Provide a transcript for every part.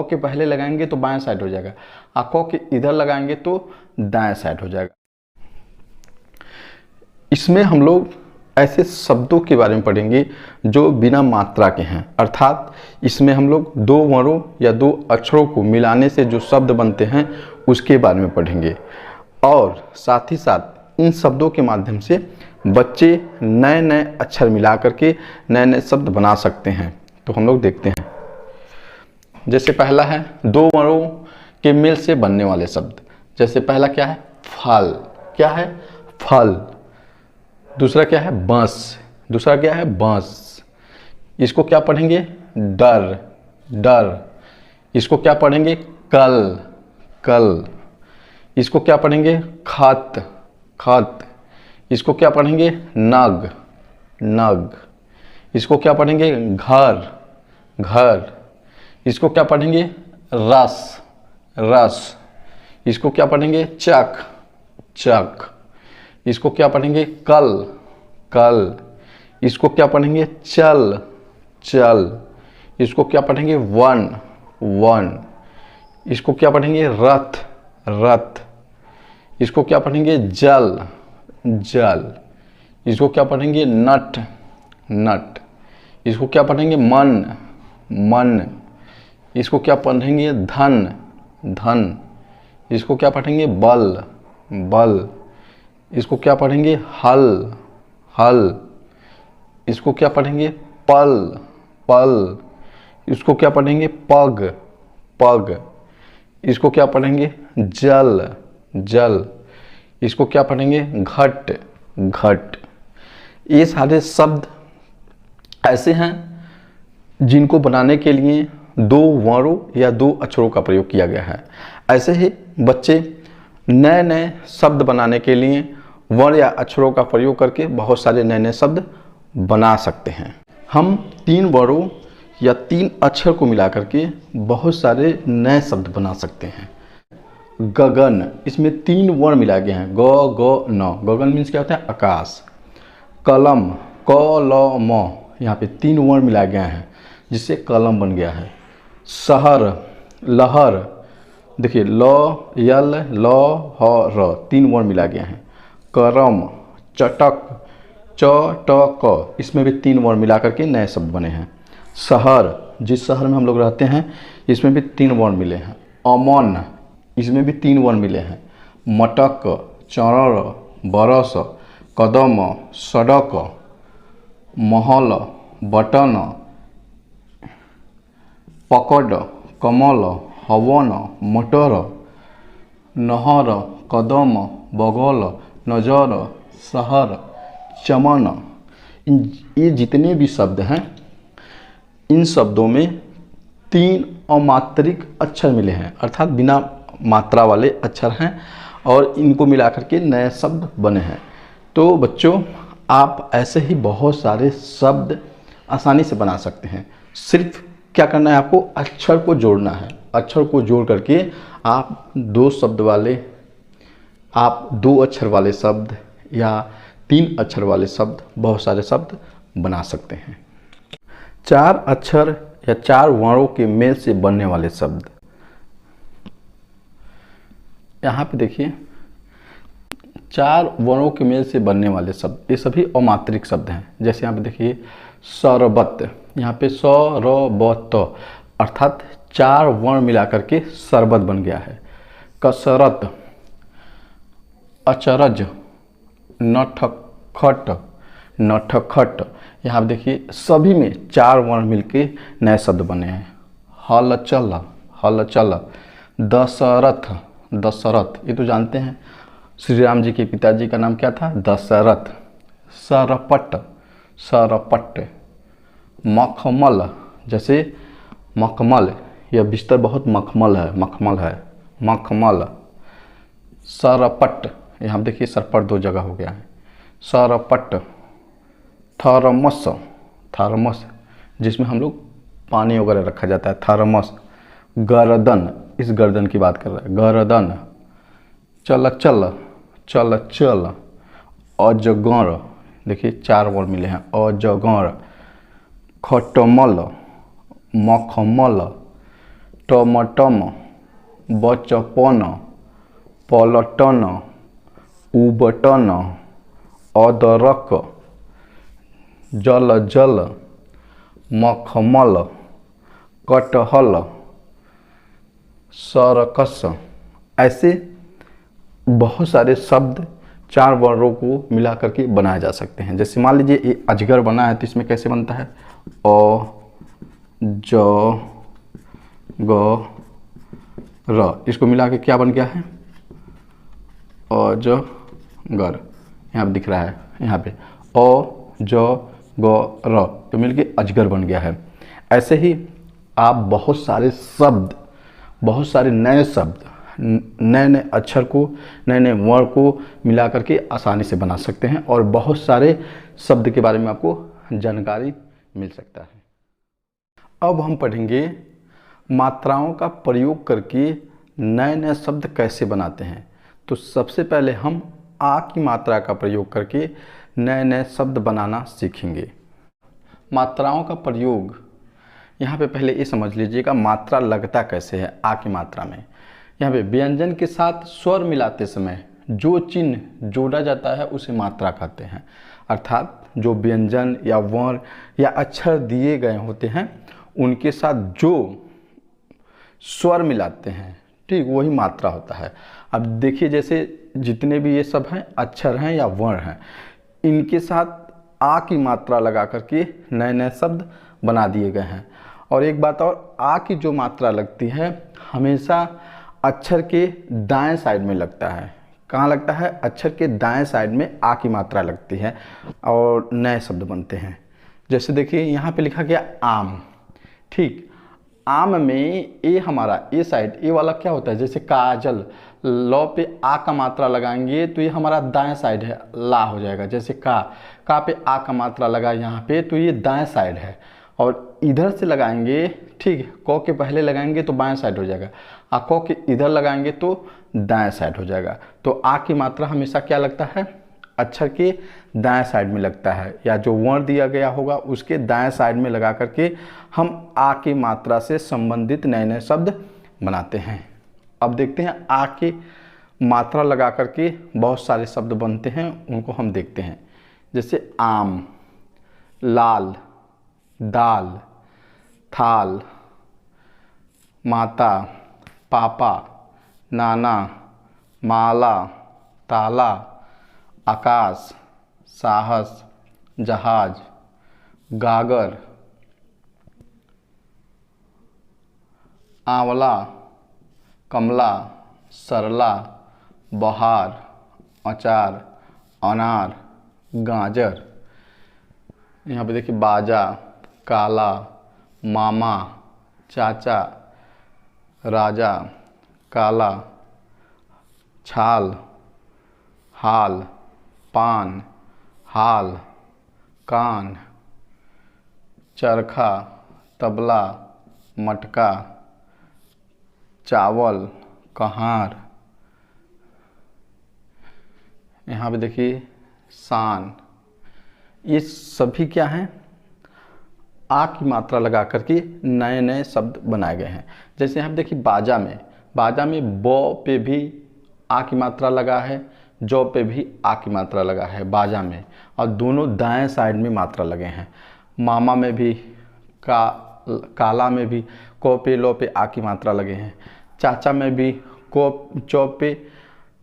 क के पहले लगाएंगे तो बाएं साइड हो जाएगा, आ क के इधर लगाएंगे तो दाएं साइड हो जाएगा। इसमें हम लोग ऐसे शब्दों के बारे में पढ़ेंगे जो बिना मात्रा के हैं, अर्थात इसमें हम लोग दो वर्णों या दो अक्षरों को मिलाने से जो शब्द बनते हैं उसके बारे में पढ़ेंगे, और साथ ही साथ इन शब्दों के माध्यम से बच्चे नए नए अक्षर मिला करके नए नए शब्द बना सकते हैं। तो हम लोग देखते हैं, जैसे पहला है दो वर्णों के मेल से बनने वाले शब्द। जैसे पहला क्या है? फल। क्या है? फल। दूसरा क्या है? बांस। दूसरा क्या है? बांस। इसको क्या पढ़ेंगे? डर। डर। इसको क्या पढ़ेंगे? कल। कल। इसको क्या पढ़ेंगे? खत। खत। इसको क्या पढ़ेंगे? नग। नग। इसको क्या पढ़ेंगे? घर। घर। इसको क्या पढ़ेंगे? रस। रस। इसको क्या पढ़ेंगे? चक। चक। इसको क्या पढ़ेंगे? कल। कल। इसको क्या पढ़ेंगे? चल। चल। इसको क्या पढ़ेंगे? वन। वन। इसको क्या पढ़ेंगे? रथ। रथ। इसको क्या पढ़ेंगे? जल। जल। इसको क्या पढ़ेंगे? नट। नट। इसको क्या पढ़ेंगे? मन। मन। इसको क्या पढ़ेंगे? धन। धन। इसको क्या पढ़ेंगे? बल। बल। इसको क्या पढ़ेंगे? हल। हल। इसको क्या पढ़ेंगे? पल। पल। इसको क्या पढ़ेंगे? पग। पग। इसको क्या पढ़ेंगे? जल। जल। इसको क्या पढ़ेंगे? घट। घट। ये सारे शब्द ऐसे हैं जिनको बनाने के लिए दो वर्णों या दो अक्षरों का प्रयोग किया गया है। ऐसे ही बच्चे नए नए शब्द बनाने के लिए वर्ण या अक्षरों का प्रयोग करके बहुत सारे नए नए शब्द बना सकते हैं। हम तीन वर्णों या तीन अक्षर को मिला करके बहुत सारे नए शब्द बना सकते हैं। गगन, इसमें तीन वर्ण मिला गए हैं, ग ग न। गगन मीन्स क्या होता है? आकाश। कलम, क ल म, यहाँ पे तीन वर्ण मिला गए हैं जिससे कलम बन गया है। शहर, लहर, देखिए ल यल ल ह र, तीन वर्ण मिला गया है। करम, चटक, च ट क, इसमें भी तीन वर्ण मिला करके नए शब्द बने हैं। शहर, जिस शहर में हम लोग रहते हैं इसमें भी तीन वर्ण मिले हैं। अमन, इसमें भी तीन वर्ण मिले हैं। मटक, चरर, बरस, कदम, सड़क, महल, बटन, पकड़, कमल, हवन, मटर, नहर, कदम, बगल, नजर, शहर, चमन। ये जितने भी शब्द हैं इन शब्दों में तीन अमात्रिक अक्षर मिले हैं, अर्थात बिना मात्रा वाले अक्षर हैं और इनको मिलाकर के नए शब्द बने हैं। तो बच्चों, आप ऐसे ही बहुत सारे शब्द आसानी से बना सकते हैं। सिर्फ क्या करना है, आपको अक्षर को जोड़ना है। अक्षर को जोड़ करके आप दो अक्षर वाले शब्द या तीन अक्षर वाले शब्द, बहुत सारे शब्द बना सकते हैं। चार अक्षर या चार वर्णों के मेल से बनने वाले शब्द, यहाँ पे देखिए, चार वर्णों के मेल से बनने वाले शब्द, ये सभी अमात्रिक शब्द हैं। जैसे यहाँ पे देखिए शरबत, यहाँ पे स र ब त, अर्थात चार वर्ण मिलाकर के शरबत बन गया है। कसरत, अचरज, नटखट, नटखट, यहाँ पे देखिए सभी में चार वर्ण मिलके नए शब्द बने हैं। हलचल, हलचल, दशरथ, दशरथ, ये तो जानते हैं श्री राम जी के पिताजी का नाम क्या था? दशरथ। सरपट, सरपट, मखमल, जैसे मखमल, यह बिस्तर बहुत मखमल है, मखमल है, मखमल। सरपट, यहाँ देखिए सरपट दो जगह हो गया है। सरपट। थर्मस, थर्मस, जिसमें हम लोग पानी वगैरह रखा जाता है, थर्मस। गर्दन, इस गर्दन की बात कर रहा है, गर्दन। चलचल, चलचल। अजगर, देखिए चार वर्ण मिले हैं, अजगर। खटमल, मखमल। टमटम, बचपन, पलटन, उबटन, अदरक, जल जल, मखमल, कटहल, सर्कस। ऐसे बहुत सारे शब्द 4 वर्णों को मिला करके बनाए जा सकते हैं। जैसे मान लीजिए ये अजगर बना है तो इसमें कैसे बनता है? अ ज ग र, इसको मिला के क्या बन गया है? अजगर। यहाँ पे दिख रहा है, यहाँ पे अ ज ग र, तो मिलके अजगर बन गया है। ऐसे ही आप बहुत सारे शब्द, बहुत सारे नए शब्द, नए नए अक्षर को, नए नए वर्ण को मिला करके आसानी से बना सकते हैं और बहुत सारे शब्द के बारे में आपको जानकारी मिल सकता है। अब हम पढ़ेंगे मात्राओं का प्रयोग करके नए नए शब्द कैसे बनाते हैं। तो सबसे पहले हम आ की मात्रा का प्रयोग करके नए नए शब्द बनाना सीखेंगे। मात्राओं का प्रयोग, यहाँ पे पहले ये समझ लीजिएगा मात्रा लगता कैसे है आ की मात्रा में। यहाँ पे व्यंजन के साथ स्वर मिलाते समय जो चिन्ह जोड़ा जाता है उसे मात्रा कहते हैं। अर्थात जो व्यंजन या वर्ण या अक्षर दिए गए होते हैं उनके साथ जो स्वर मिलाते हैं, ठीक, वही मात्रा होता है। अब देखिए जैसे जितने भी ये सब हैं अक्षर हैं या वर्ण हैं, इनके साथ आ की मात्रा लगा करके नए नए शब्द बना दिए गए हैं। और एक बात और, आ की जो मात्रा लगती है हमेशा अक्षर के दाएं साइड में लगता है। कहाँ लगता है? अक्षर के दाएं साइड में आ की मात्रा लगती है और नए शब्द बनते हैं। जैसे देखिए यहाँ पे लिखा गया आम, ठीक, आम में ए हमारा ए साइड, ए वाला क्या होता है? जैसे काजल, लौ पे आ का मात्रा लगाएंगे तो ये हमारा दाएं साइड है, ला हो जाएगा। जैसे का पे आ का मात्रा लगा यहाँ पे तो ये दाएं साइड है। और इधर से लगाएंगे, ठीक, क के पहले लगाएंगे तो बाएं साइड हो जाएगा, आ क के इधर लगाएंगे तो दाएं साइड हो जाएगा। तो आ की मात्रा हमेशा क्या लगता है? अक्षर के दाएं साइड में लगता है, या जो वर्ण दिया गया होगा उसके दाएं साइड में लगा करके हम आ की मात्रा से संबंधित नए नए शब्द बनाते हैं। अब देखते हैं आ की मात्रा लगा करके बहुत सारे शब्द बनते हैं, उनको हम देखते हैं। जैसे आम, लाल, दाल, थाल, माता, पापा, नाना, माला, ताला, आकाश, साहस, जहाज, गागर, आंवला, कमला, सरला, बहार, अचार, अनार, गाजर। यहाँ पे देखिए बाजा, काला, मामा, चाचा, राजा, काला, छाल, हाल, पान, हाल, कान, चरखा, तबला, मटका, चावल, कहार। यहाँ पे देखिए शान। ये सभी क्या हैं? आ की मात्रा लगा करके नए नए शब्द बनाए गए हैं। जैसे यहाँ पे देखिए बाजा में ब पे भी आ की मात्रा लगा है, जौ पे भी आ की मात्रा लगा है बाजा में, और दोनों दाएं साइड में मात्रा लगे हैं। मामा में भी, काला में भी को पे लो पे आ की मात्रा लगे हैं। चाचा में भी को चौ पे,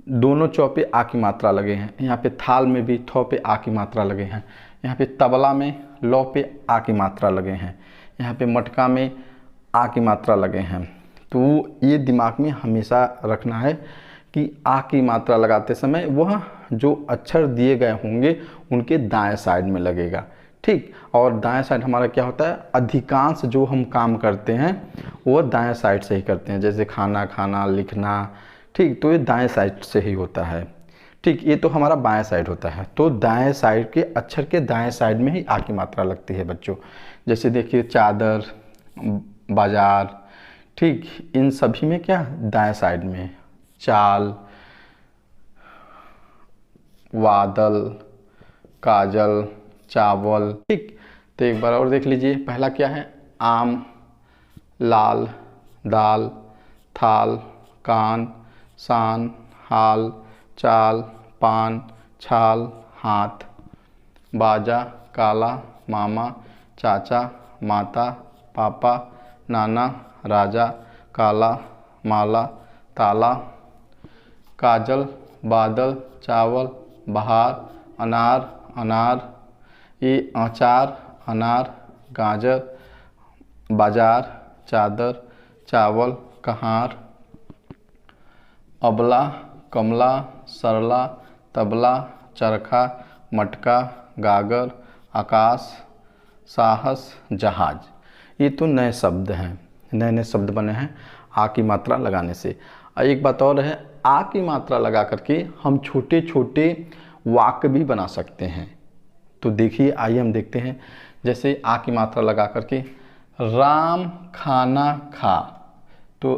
दोनों चौ पे आ की मात्रा लगे हैं। यहाँ पे थाल में भी थौ पे आ की मात्रा लगे हैं। यहाँ पे तबला में लौ पे आ की मात्रा लगे हैं। यहाँ पे मटका में आ की मात्रा लगे हैं। तो ये दिमाग में हमेशा रखना है कि आ की मात्रा लगाते समय वह जो अक्षर दिए गए होंगे उनके दाएं साइड में लगेगा, ठीक। और दाएं साइड हमारा क्या होता है? अधिकांश जो हम काम करते हैं वो दाएं साइड से ही करते हैं। जैसे खाना खाना, लिखना, ठीक, तो ये दाएं साइड से ही होता है, ठीक। ये तो हमारा बाएं साइड होता है। तो दाएं साइड के अक्षर के दाएं साइड में ही आ की मात्रा लगती है बच्चों। जैसे देखिए चादर, बाजार, ठीक, इन सभी में क्या दाएं साइड में। चाल, बादल, काजल, चावल, ठीक। तो एक बार और देख लीजिए, पहला क्या है? आम, लाल, दाल, थाल, कान, शान, हाल, चाल, पान, छाल, हाथ, बाजा, काला, मामा, चाचा, माता, पापा, नाना, राजा, काला, माला, ताला, काजल, बादल, चावल, बहार, अनार, अनार, ये अचार, अनार, गाजर, बाजार, चादर, चावल, कहार, अबला, कमला, सरला, तबला, चरखा, मटका, गागर, आकाश, साहस, जहाज। ये तो नए शब्द हैं, नए नए शब्द बने हैं आ की मात्रा लगाने से। एक बात और है, आ की मात्रा लगा करके हम छोटे छोटे वाक्य भी बना सकते हैं। तो देखिए, आइए हम देखते हैं। जैसे आ की मात्रा लगा करके राम खाना खा, तो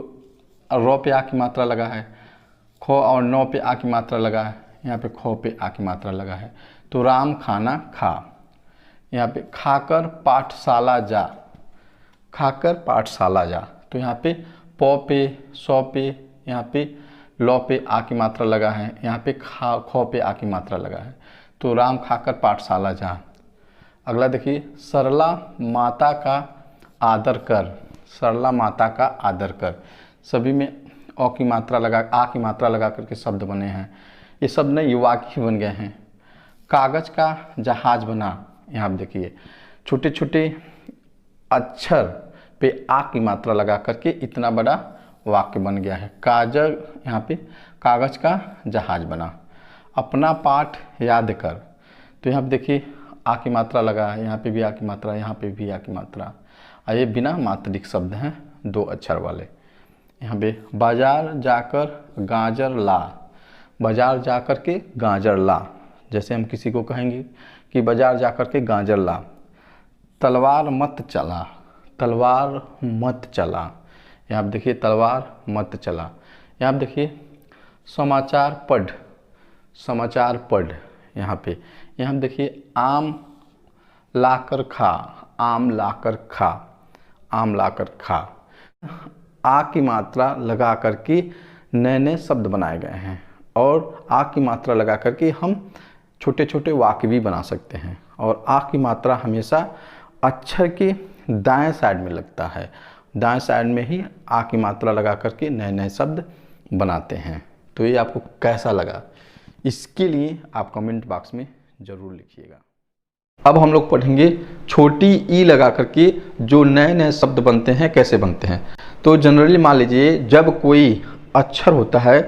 रौ पे आ की मात्रा लगा है, खो और नौ पे आ की मात्रा लगा है, यहाँ पे खो पे आ की मात्रा लगा है, तो राम खाना खा। यहाँ पे खाकर पाठशाला जा, खाकर पाठशाला जा, तो यहाँ पे पौ पे सौ पे, यहाँ पे लौ पे आ की मात्रा लगा है, यहाँ पे खो पे आ की मात्रा लगा है, तो राम खाकर पाठशाला जा। अगला देखिए, सरला माता का आदर कर, सरला माता का आदर कर। सभी में आ की मात्रा लगा करके शब्द बने हैं। ये सब नए वाक्य बन गए हैं। कागज का जहाज बना, यहाँ देखिए छोटे छोटे अक्षर पे आ की मात्रा लगा करके इतना बड़ा वाक्य बन गया है। यहाँ पे कागज का जहाज बना। अपना पाठ याद कर, तो यहाँ पे देखिए आ की मात्रा लगा है, यहाँ पे भी आ की मात्रा, यहाँ पे भी आ की मात्रा। ये बिना मात्रिक शब्द हैं, दो अक्षर वाले। यहाँ पे बाजार जाकर गाजर ला, बाजार जाकर के गाजर ला। जैसे हम किसी को कहेंगे कि बाजार जाकर के गाजर ला। तलवार मत चला, तलवार मत चला। यहाँ पे देखिए तलवार मत चला। यहाँ पे देखिए समाचार पढ़, समाचार पढ़। यहाँ पे देखिए आम लाकर खा, आम लाकर खा, आम लाकर खा। आ की मात्रा लगा करके नए नए शब्द बनाए गए हैं, और आ की मात्रा लगा करके हम छोटे छोटे वाक्य भी बना सकते हैं। और आ की मात्रा हमेशा अक्षर के दाएं साइड में लगता है, दाएं साइड में ही आ की मात्रा लगा करके नए नए शब्द बनाते हैं। तो ये आपको कैसा लगा, इसके लिए आप कमेंट बॉक्स में ज़रूर लिखिएगा। अब हम लोग पढ़ेंगे छोटी ई लगा करके जो नए नए शब्द बनते हैं कैसे बनते हैं। तो जनरली मान लीजिए जब कोई अक्षर होता है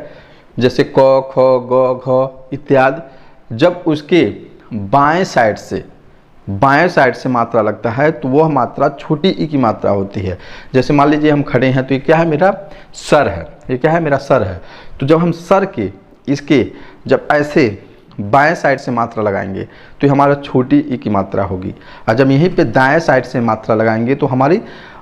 जैसे क, ख, ग, घ इत्यादि, जब उसके बाएं साइड से मात्रा लगता है तो वह मात्रा छोटी ई की मात्रा होती है। जैसे मान लीजिए हम खड़े हैं, तो ये क्या है, मेरा सर है, ये क्या है, मेरा सर है। तो जब हम सर के इसके जब ऐसे बाएं साइड से मात्रा लगाएंगे तो ये हमारा छोटी ई की मात्रा होगी, और जब यहीं पे दाएं साइड से मात्रा लगाएंगे तो हमारी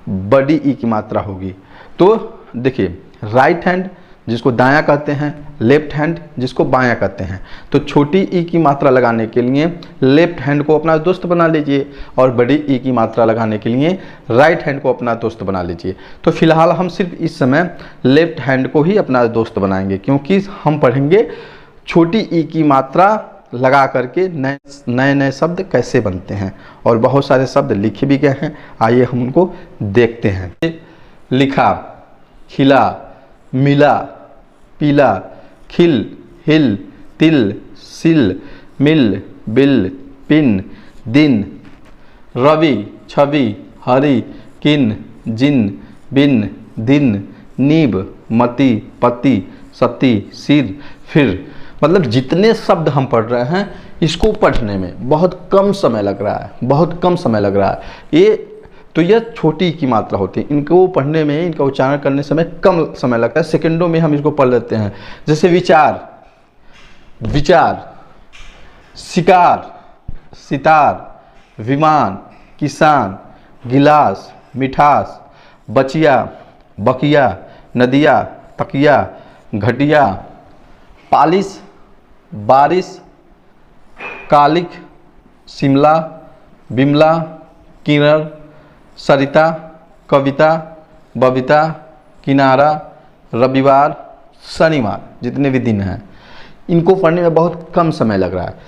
बड़ी ई की मात्रा होगी। तो देखिए राइट हैंड जिसको दायां कहते हैं, लेफ्ट हैंड जिसको बायां कहते हैं। तो छोटी ई की मात्रा लगाने के लिए लेफ्ट हैंड को अपना दोस्त बना लीजिए, और बड़ी ई की मात्रा लगाने के लिए राइट हैंड को अपना दोस्त बना लीजिए। तो फिलहाल हम सिर्फ इस समय लेफ्ट हैंड को ही अपना दोस्त बनाएंगे, क्योंकि हम पढ़ेंगे छोटी ई की मात्रा लगा करके नए नए शब्द कैसे बनते हैं, और बहुत सारे शब्द लिखे भी गए हैं। आइए हम उनको देखते हैं। लिखा, खिला, मिला, पीला, खिल, हिल, तिल, सिल, मिल, बिल, पिन, दिन, रवि, छवि, हरि, किन, जिन, बिन, दिन, नीब, मति, पति, सती, सिर, फिर। मतलब जितने शब्द हम पढ़ रहे हैं इसको पढ़ने में बहुत कम समय लग रहा है, बहुत कम समय लग रहा है। यह छोटी की मात्रा होती है, इनको पढ़ने में, इनका उच्चारण करने समय कम समय लगता है, सेकंडों में हम इसको पढ़ लेते हैं। जैसे विचार, विचार, शिकार, सितार, विमान, किसान, गिलास, मिठास, बचिया, बकिया, नदिया, तकिया, घटिया, पालिश, बारिश, कालिक, शिमला, बिमला, किरण, सरिता, कविता, बबीता, किनारा, रविवार, शनिवार, जितने भी दिन हैं इनको पढ़ने में बहुत कम समय लग रहा है।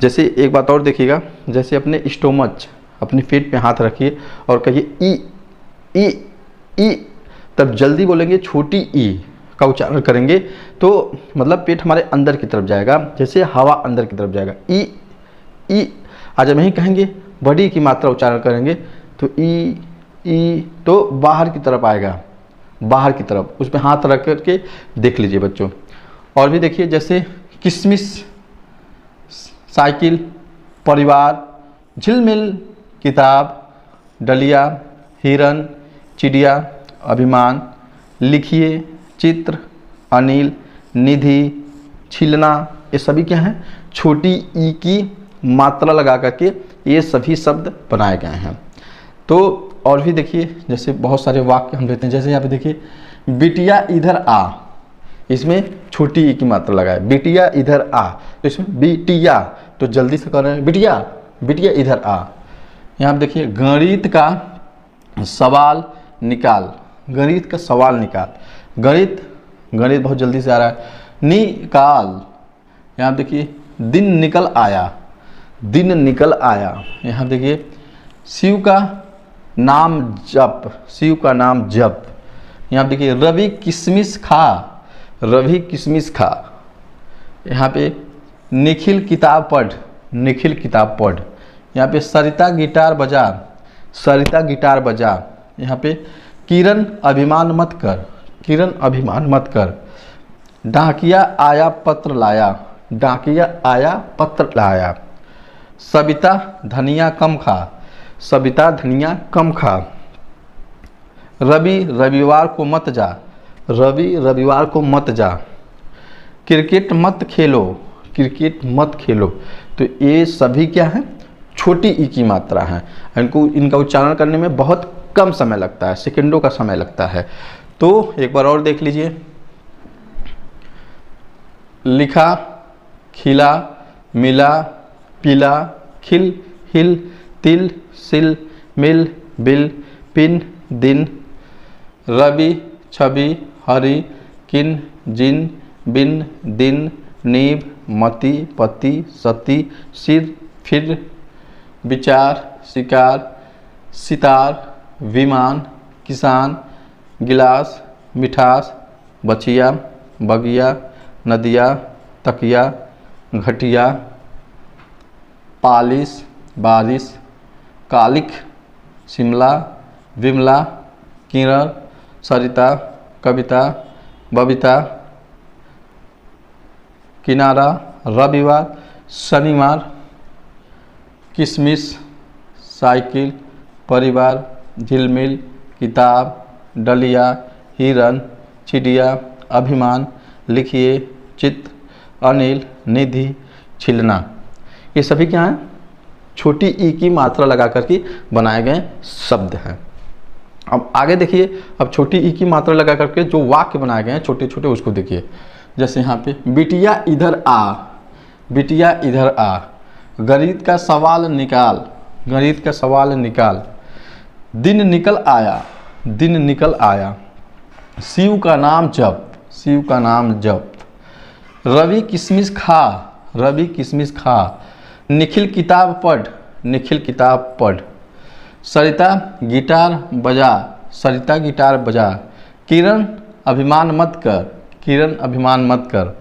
जैसे एक बात और देखिएगा, जैसे अपने स्टोमच, अपने पेट पे हाथ रखिए और कहिए ई ई ई, तब जल्दी बोलेंगे, छोटी ई का उच्चारण करेंगे तो मतलब पेट हमारे अंदर की तरफ जाएगा, जैसे हवा अंदर की तरफ जाएगा। ई ई, आज हम यही कहेंगे बड़ी की मात्रा उच्चारण करेंगे तो ई तो बाहर की तरफ आएगा, बाहर की तरफ, उस पर हाथ रख करके देख लीजिए बच्चों। और भी देखिए, जैसे किशमिश, साइकिल, परिवार, झिलमिल, किताब, डलिया, हिरन, चिड़िया, अभिमान, लिखिए, चित्र, अनिल, निधि, छिलना, ये सभी क्या हैं, छोटी ई की मात्रा लगा करके ये सभी शब्द बनाए गए हैं। तो और भी देखिए, जैसे बहुत सारे वाक्य हम देते हैं, जैसे यहाँ पे देखिए, बिटिया इधर आ, इसमें छोटी ई की मात्रा लगाए, बिटिया इधर आ, तो इसमें बिटिया, तो जल्दी से कर रहे हैं, बिटिया बिटिया इधर आ। यहाँ पे देखिए, गणित का सवाल निकाल, गणित का सवाल निकाल, गणित बहुत जल्दी से आ रहा है, निकाल। यहाँ देखिए, दिन निकल आया, दिन निकल आया। यहाँ देखिए, शिव का नाम जप, शिव का नाम जप। यहाँ देखिए, रवि किशमिश खा, रवि किशमिश खा। यहाँ पे निखिल किताब पढ़, निखिल किताब पढ़। यहाँ पे सरिता गिटार बजा, सरिता गिटार बजा। यहाँ पे किरण अभिमान मत कर, किरण अभिमान मत कर। डाकिया आया पत्र लाया, डाकिया आया पत्र लाया। सविता धनिया कम खा, सविता धनिया कम खा। रवि रविवार को मत जा, रवि रविवार को मत जा। क्रिकेट मत खेलो, क्रिकेट मत खेलो। तो ये सभी क्या है, छोटी ई की मात्रा है, इनका उच्चारण करने में बहुत कम समय लगता है, सेकंडों का समय लगता है। तो एक बार और देख लीजिए, लिखा, खिला, मिला, पीला, खिल, हिल, तिल, सिल, मिल, बिल, पिन, दिन। रवि, छवि, हरि, किन, जिन, बिन, दिन, नीब, मति, पति, सती, सिर, फिर, विचार, शिकार, सितार, विमान, किसान, गिलास, मिठास, बचिया, बगिया, नदिया, तकिया, घटिया, पालिश, बारिश, कालिक, शिमला, विमला, किरण, सरिता, कविता, बबीता, किनारा, रविवार, शनिवार, किशमिश, साइकिल, परिवार, झिलमिल, किताब, डलिया, हिरन, चिड़िया, अभिमान, लिखिए, चित्र, अनिल, निधि, छिलना। ये सभी क्या हैं, छोटी ई की मात्रा लगा करके बनाए गए शब्द हैं। अब आगे देखिए, अब छोटी ई की मात्रा लगा करके जो वाक्य बनाए गए हैं छोटे छोटे, उसको देखिए। जैसे यहाँ पे, बिटिया इधर आ, बिटिया इधर आ। गणित का सवाल निकाल, गणित का सवाल निकाल। दिन निकल आया, दिन निकल आया। शिव का नाम जप, शिव का नाम जप। रवि किशमिश खा, रवि किशमिश खा। निखिल किताब पढ़, निखिल किताब पढ़। सरिता गिटार बजा, सरिता गिटार बजा। किरण अभिमान मत कर, किरण अभिमान मत कर।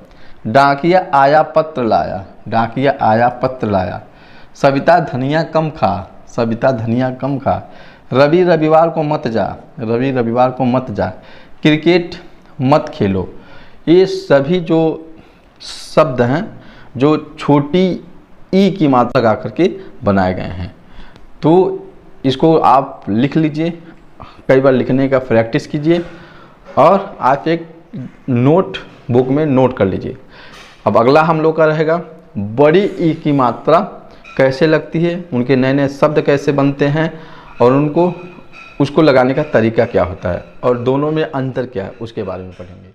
डाकिया आया पत्र लाया, डाकिया आया पत्र लाया। सविता धनिया कम खा, सविता धनिया कम खा। रवि रविवार को मत जा, रवि रविवार को मत जा। क्रिकेट मत खेलो। ये सभी जो शब्द हैं जो छोटी ई की मात्रा लगा करके बनाए गए हैं। तो इसको आप लिख लीजिए, कई बार लिखने का प्रैक्टिस कीजिए और आप एक नोट बुक में नोट कर लीजिए। अब अगला हम लोग का रहेगा बड़ी ई की मात्रा कैसे लगती है, उनके नए नए शब्द कैसे बनते हैं और उसको लगाने का तरीका क्या होता है और दोनों में अंतर क्या है, उसके बारे में पढ़ेंगे।